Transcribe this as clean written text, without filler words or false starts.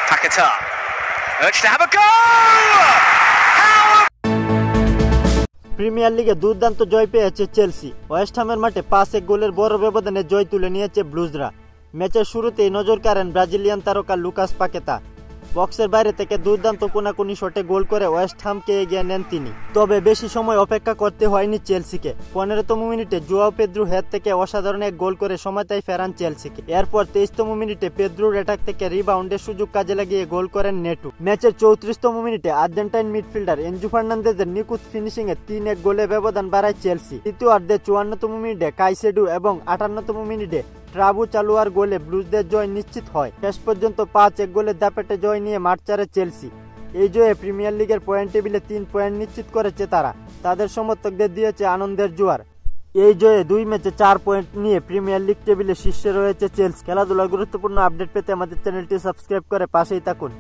Paquetá urged to have a goal! Premier লিগে দুর্দান্ত জয় পেয়েছে চেলসি। ওয়েস্ট হামের মাঠে 5-1 গোলের বড় ব্যবধানে জয় তুলে নিয়েছে ব্লুজরা। ম্যাচের শুরুতেই নজর কাড়েন ব্রাজিলিয়ান তারকা লুকাস পাকেতা। বক্সের বাইরে থেকে দুর্দান্ত কোনাকুনি শটে গোল করে ওয়েস্ট হামকে এগিয়ে নেন তিনি। তবে বেশি সময় অপেক্ষা করতে হয়নি চেলসিকে। 15তম মিনিটে জুয়াও পেদ্রু হেড থেকে অসাধারণ এক গোল করে সময়টাই ফেরান চেলসিকে। এরপর 23তম মিনিটে পেদ্রুর অ্যাটাক থেকে রিবাউন্ডের সুযোগ কাজে লাগিয়ে গোল করেন নেটু। ম্যাচের 34তম মিনিটে আর্জেন্টাইন মিডফিল্ডার এনজু ফার্নান্দেজের নিখুঁত ফিনিশিংয়ে 3-1 গোলে ব্যবধান বাড়ায় চেলসি। তৃতীয়ার্ধে 54তম মিনিটে কাইসেডু এবং 58তম মিনিটে ট্রাবু চালুয়ার গোলে ব্লুজদের জয় নিশ্চিত হয়। শেষ পর্যন্ত 5-1 গোলের দাপটে জয় নিয়ে মাঠ ছাড়ে চেলসি। এই জয়ে প্রিমিয়ার লিগের পয়েন্ট টেবিলে 3 পয়েন্ট নিশ্চিত করেছে তারা। তাদের সমর্থকদের দিয়েছে আনন্দের জোয়ার। এই জয়ে 2 ম্যাচে 4 পয়েন্ট নিয়ে প্রিমিয়ার লিগ টেবিলে শীর্ষে রয়েছে চেলসি। খেলাধুলার গুরুত্বপূর্ণ আপডেট পেতে আমাদের চ্যানেলটি সাবস্ক্রাইব করে পাশেই থাকুন।